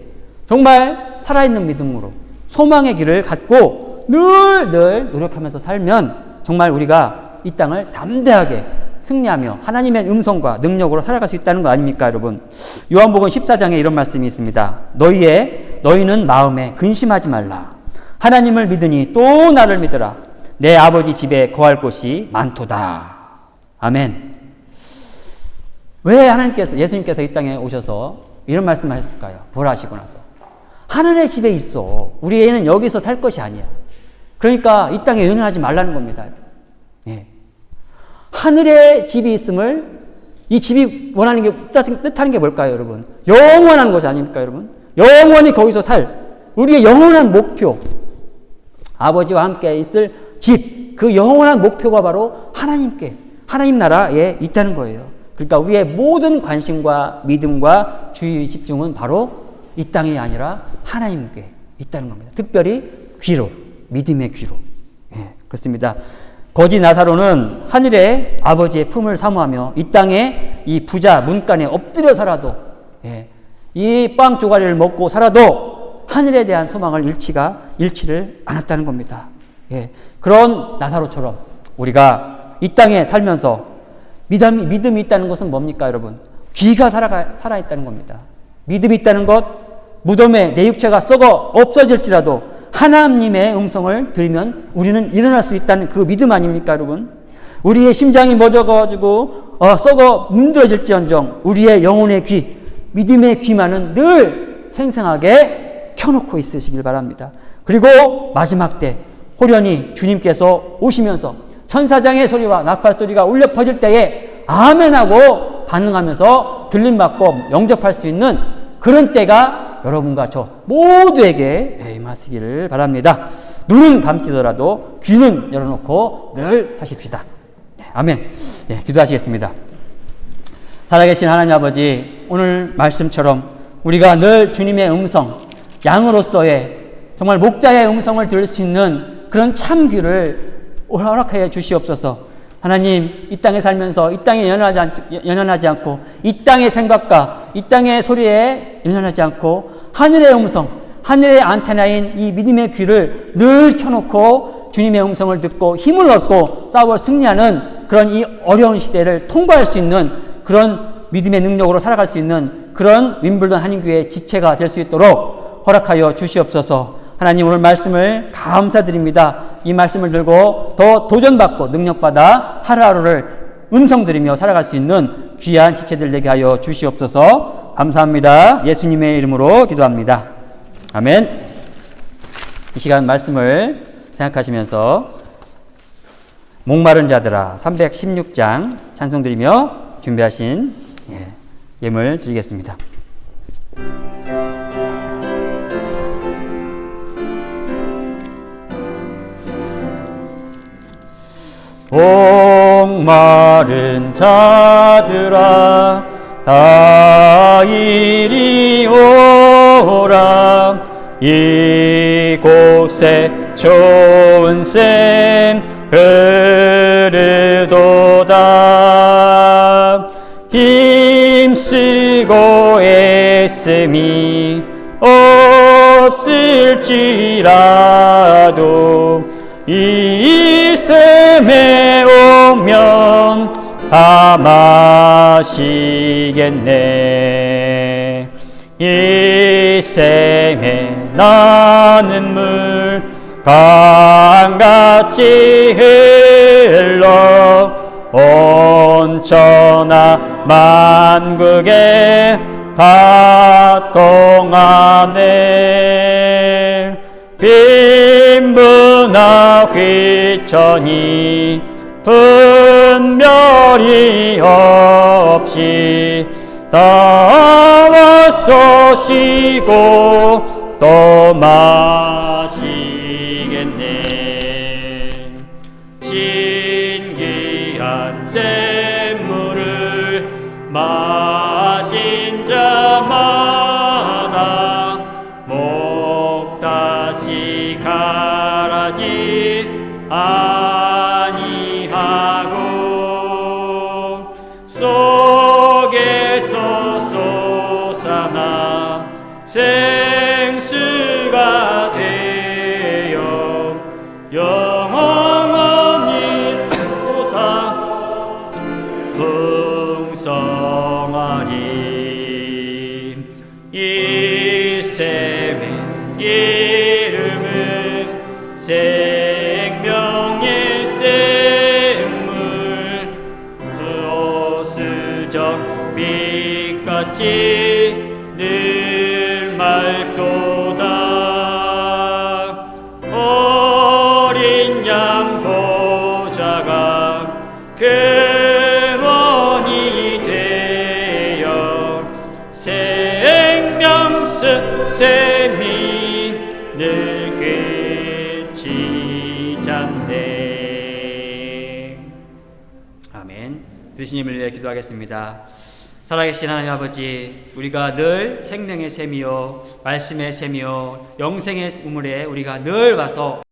정말 살아있는 믿음으로 소망의 길을 갖고 늘 노력하면서 살면 정말 우리가 이 땅을 담대하게 승리하며 하나님의 음성과 능력으로 살아갈 수 있다는 거 아닙니까, 여러분? 요한복음 14장에 이런 말씀이 있습니다. 너희는 마음에 근심하지 말라. 하나님을 믿으니 또 나를 믿으라. 내 아버지 집에 거할 곳이 많도다. 아멘. 왜 예수님께서 이 땅에 오셔서 이런 말씀을 하셨을까요? 부활하시고 나서. 하늘의 집에 있어. 우리 애는 여기서 살 것이 아니야. 그러니까 이 땅에 연연하지 말라는 겁니다. 예. 하늘의 집이 있음을, 이 집이 원하는 게, 뜻하는 게 뭘까요, 여러분? 영원한 것이 아닙니까, 여러분? 영원히 거기서 우리의 영원한 목표. 아버지와 함께 있을 집, 그 영원한 목표가 바로 하나님 나라에 있다는 거예요. 그러니까 우리의 모든 관심과 믿음과 주의 집중은 바로 이 땅이 아니라 하나님께 있다는 겁니다. 특별히 믿음의 귀로. 예, 그렇습니다. 거지 나사로는 하늘의 아버지의 품을 사모하며 이 땅에 이 부자 문간에 엎드려 살아도, 예, 이 빵 조가리를 먹고 살아도 하늘에 대한 소망을 잃지를 않았다는 겁니다. 예, 그런 나사로처럼 우리가 이 땅에 살면서 믿음이 있다는 것은 뭡니까, 여러분? 귀가 살아있다는 겁니다. 믿음이 있다는 것, 무덤에 내 육체가 썩어 없어질지라도 하나님의 음성을 들으면 우리는 일어날 수 있다는 그 믿음 아닙니까, 여러분? 우리의 심장이 멎어가지고 썩어 문드러질지언정 우리의 영혼의 귀, 믿음의 귀만은 늘 생생하게 켜놓고 있으시길 바랍니다. 그리고 마지막 때 호련히 주님께서 오시면서 천사장의 소리와 나팔 소리가 울려 퍼질 때에 아멘하고 반응하면서 들림받고 영접할 수 있는 그런 때가 여러분과 저 모두에게 임하시기를 바랍니다. 눈은 감기더라도 귀는 열어놓고 늘 하십시다. 아멘. 예, 기도하시겠습니다. 살아계신 하나님 아버지, 오늘 말씀처럼 우리가 늘 주님의 음성, 양으로서의 정말 목자의 음성을 들을 수 있는 그런 참 귀를 허락하여 주시옵소서. 하나님, 이 땅에 살면서 이 땅에 연연하지 않고 이 땅의 생각과 이 땅의 소리에 연연하지 않고 하늘의 음성, 하늘의 안테나인 이 믿음의 귀를 늘 켜놓고 주님의 음성을 듣고 힘을 얻고 싸워 승리하는 그런 이 어려운 시대를 통과할 수 있는 그런 믿음의 능력으로 살아갈 수 있는 그런 윈블던 한인교회의 지체가 될 수 있도록 허락하여 주시옵소서. 하나님, 오늘 말씀을 감사드립니다. 이 말씀을 들고 더 도전받고 능력받아 하루하루를 음성 들으며 살아갈 수 있는 귀한 지체들 되게 하여 주시옵소서. 감사합니다. 예수님의 이름으로 기도합니다. 아멘. 이 시간 말씀을 생각하시면서 목마른 자들아 316장 찬송 드리며 준비하신 예물 드리겠습니다. 목마른 자들아 다 이리 오라. 이곳에 좋은 샘 흐르도다. 힘쓰고 애씀이 없을지라도 이 샘에 오면 다 마시겠네. 이 샘에 나는 물 강같이 흘러 온 천하 만국에 다 통하네. 빈부나 귀천이 분별이 없이 다 와서 쉬고 또 마시겠네. 신기한 샘물을 마신 자마다 목 다시 가라지 아니하고 속에서 솟아나 생수가 되어 영원히 솟아 이 셈의 이름은 생명의 샘물 소수적 빛같이 늘 맑도다. 어린 양 보좌가 근원이 되어 샘이 늘 끝이지 않네. 아멘. 들으신 힘을 위해 기도하겠습니다. 살아계신 하나님 아버지, 우리가 늘 생명의 샘이요 말씀의 샘이요 영생의 우물에 우리가 늘 와서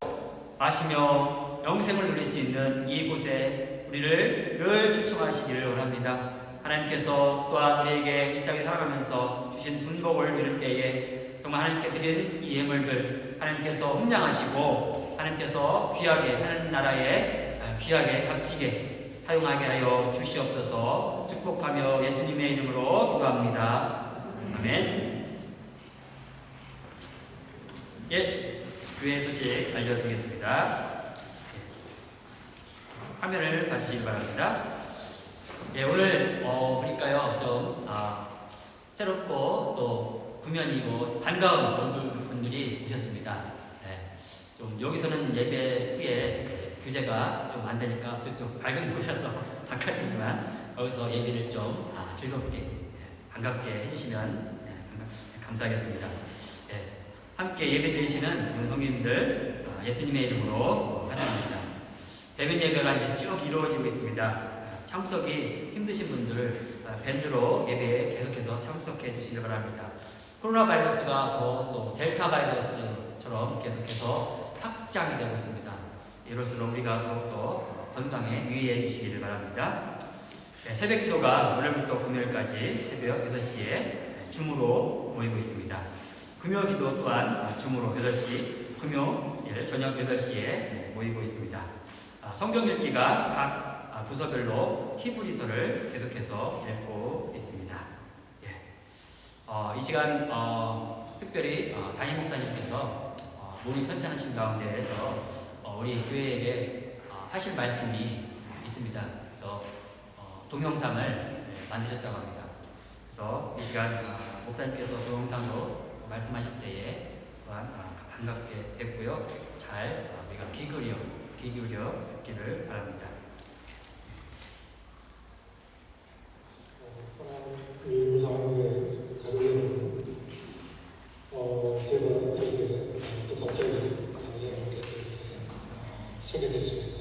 마시며 영생을 누릴 수 있는 이곳에 우리를 늘 초청하시기를 원합니다. 하나님께서 또한 우리에게 이 땅에 살아가면서 주신 분복을 누릴 때에 정말 하나님께 드린 이 예물들 하나님께서 흠량하시고 하나님께서 귀하게 하나님 나라에 귀하게 값지게 사용하게 하여 주시옵소서. 축복하며 예수님의 이름으로 기도합니다. 아멘. 예, 교회 소식 알려드리겠습니다. 화면을 봐주시기 바랍니다. 예, 오늘 보니까요 좀 새롭고 또 구면이고 반가운 얼굴분들이 오셨습니다. 예, 좀 여기서는 예배 후에 교제가 좀 안 되니까 좀 밝은 곳에서 바깥이지만 거기서 예배를 좀 즐겁게 반갑게 해주시면 감사하겠습니다. 예, 함께 예배 드리시는 우리 성도님들 예수님의 이름으로 환영합니다. 대면 예배가 이제 쭉 이루어지고 있습니다. 참석이 힘드신 분들 밴드로 예배에 계속해서 참석해 주시기 바랍니다. 코로나 바이러스가 또 델타 바이러스처럼 계속해서 확장이 되고 있습니다. 이럴수록 우리가 더욱더 건강에 유의해 주시기를 바랍니다. 네, 새벽 기도가 오늘부터 금요일까지 새벽 6시에 줌으로 모이고 있습니다. 금요 기도 또한 줌으로 8시, 금요일 저녁 8시에 모이고 있습니다. 성경 읽기가 각 부서별로 히브리서를 계속해서 읽고 있습니다. 예. 이 시간 특별히 담임 목사님께서 몸이 편찮으신 가운데에서 우리 교회에게 하실 말씀이 있습니다. 그래서 동영상을 만드셨다고 합니다. 그래서 이 시간 목사님께서 동영상으로 말씀하실 때에 또한 반갑게 했고요. 잘 우리가 귀 기울여 듣기를 바랍니다. 우리 사람의 가족여러분, 제가 이렇게 또 갑자기 여러분께 이렇게 서게 됐습니다.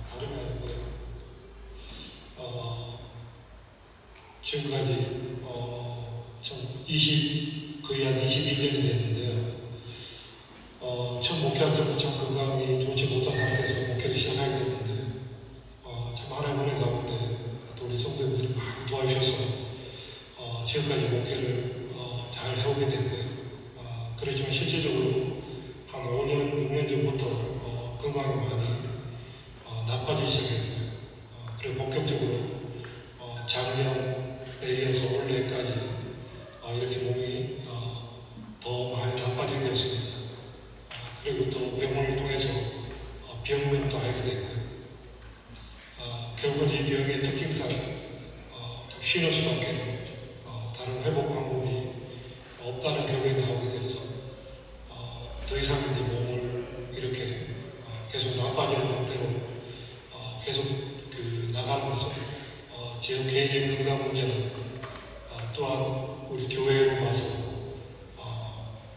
다른 아니고요. 지금까지 거의 한 22년이 됐는데요. 처음 목회할 때부터 참 건강이 좋지 못한 상태에서 목회를 시작하게 됐는데 참 하나님의 은혜 가운데 또 우리 성도님들이 많이 도와주셔서 지금까지 목회를 잘 해오게 됐고요. 그렇지만 실제적으로 한 5년, 6년 전부터 건강이 많이 나빠지기 시작했고요. 그리고 본격적으로 작년에 이어서 올해까지 이렇게 몸이 더 많이 나빠지게 되었습니다. 그리고 또 병원을 통해서 병명도 알게 됐고요. 결국은 이 병의 특징상 좀 쉬는 수밖에 다른 회복 방법이 없다는 결과에 나오게 돼서 더 이상 이제 몸을 이렇게 계속 나빠지는 상태로 계속 나가는 것은 제 개인의 건강 문제는 또한 우리 교회로 봐서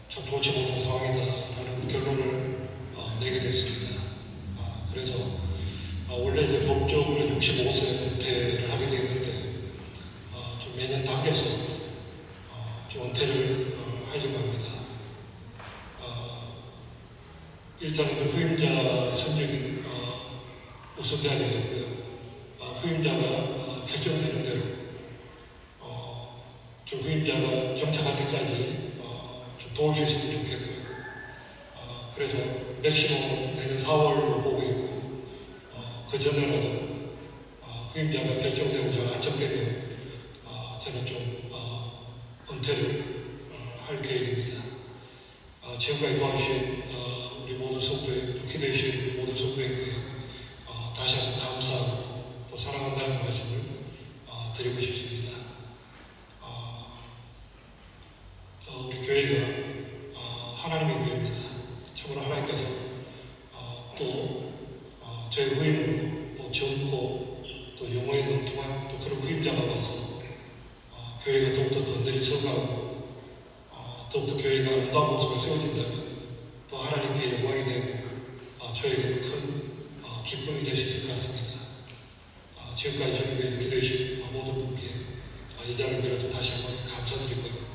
참 좋지 못한 상황이다라는 결론을 내게 됐습니다. 그래서 원래 이제 법적으로 65세 은퇴를 하게 됐는데 좀 매년 당겨서 좀 은퇴를 하려고 합니다. 일단은 후임자 선정이 우선돼야 되겠고요. 후임자가 결정되는 대로 좀 후임자가 정착할 때까지 좀 도울 수 있으면 좋겠고요. 그래서 맥시멈 내년 4월로 보고 있고 그 전에라도 후임자가 결정되고 잘 안착되면 저는 좀 은퇴를 할 계획입니다. 지금까지 도와주신 우리 모든 성도에 또 기도해 주신 우리 모든 성도에게 다시 한번 감사하고 또 사랑한다는 말씀을 드리고 싶습니다. 우리 교회가 하나님의 교회입니다. 참으로 하나님께서 또 저희 후임으로 또 젊고 또 영어에 능통한 또 그런 후임자가 와서 교회가 더욱더 든든히 서가고 더욱더 교회가 아름다운 모습을 세워진다면 또 하나님께 영광이 되고 저에게도 큰 기쁨이 될 수 있을 것 같습니다. 지금까지 저를 위해서 기도해 주신 모든 분께 이 자리를 빌어서 다시 한번 감사드리고요.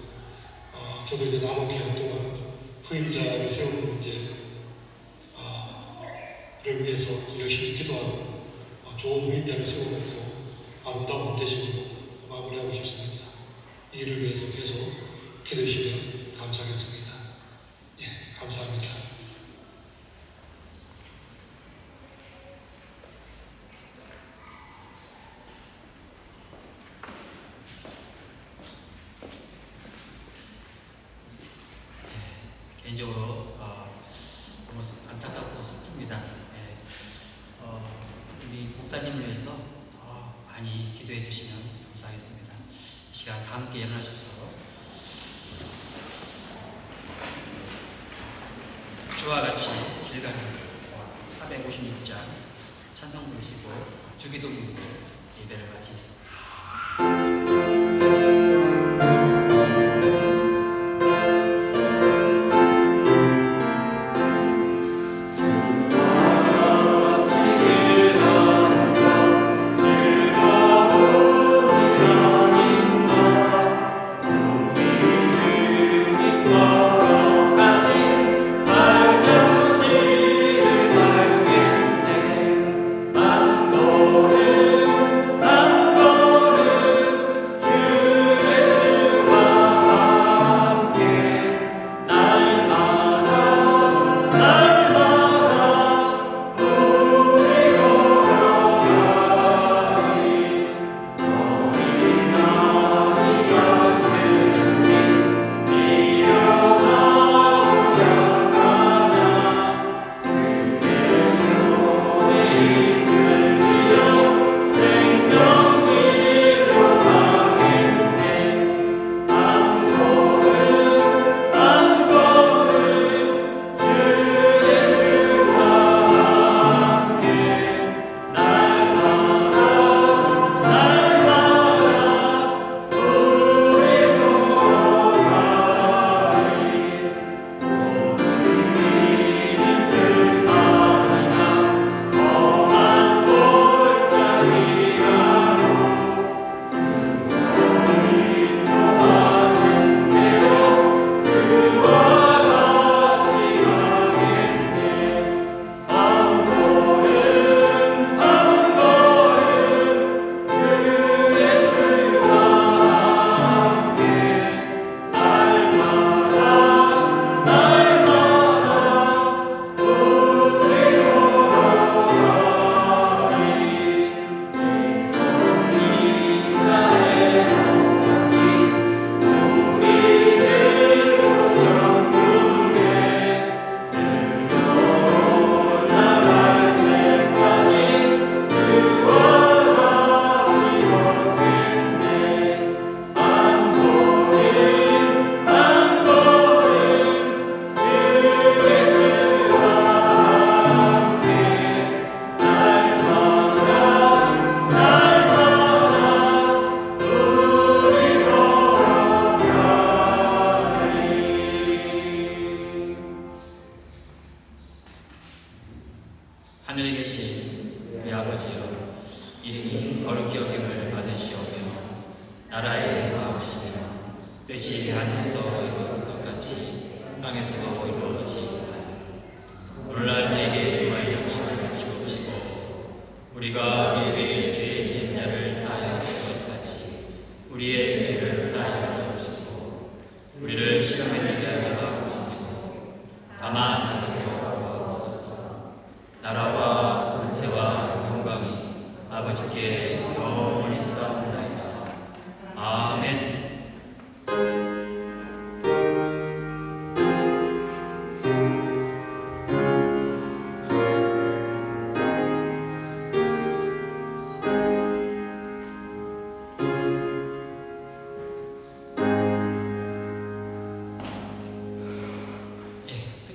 저도 이제 남은 기간 동안 후임자를 세우는 문제를 위해서 열심히 기도하고 좋은 후임자를 세우면서 아름다운 대신으로 마무리하고 싶습니다. 이 일을 위해서 계속 기도해 주시면 감사하겠습니다. 예, 감사합니다. 개인적으로 너무 안타깝고 슬픕니다. 우리 목사님을 위해서 더 많이 기도해 주시면 감사하겠습니다. 이 시간 다 함께 일어나셔서 주와 같이 길 가는 456장 찬송 부르시고 주기도 부르고 예배를 마치겠습니다. 하늘에 계신 우리 아버지여, 이름이 거룩히 여김을 받으시오며 나라의 마옵시며 뜻이 하늘에서 이루어진 것 같이 땅에서도 이루어지이다. 오늘날 내게 일용할 양식을 주옵시고 우리가 우리에게 죄의 지은 자를 사하여 줄 것 같이 우리의 죄를 사하여 주옵시고 우리를 시험에 들게 하지 마옵시고 다만 나에서 구하옵소서. 나라와 은혜와 영광이 아버지께 영원히 쌓옵나이다. 아멘.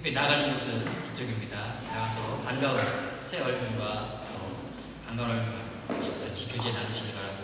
특별히 나가는 곳은 이쪽입니다. 나가서 반가운 새 얼굴과 또 반가운 얼굴 같이 교제 나누시기 바라고.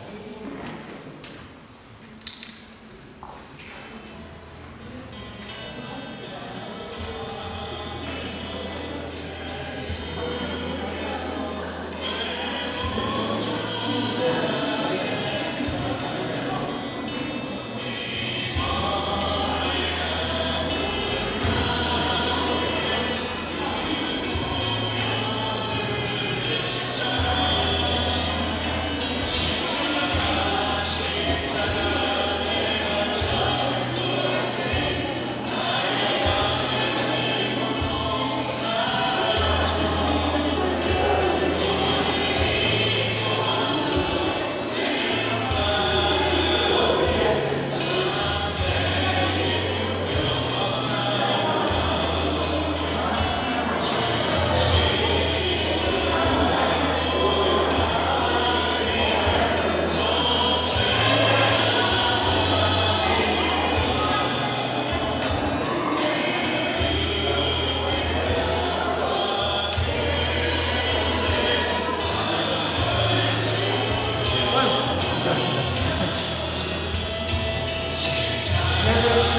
네.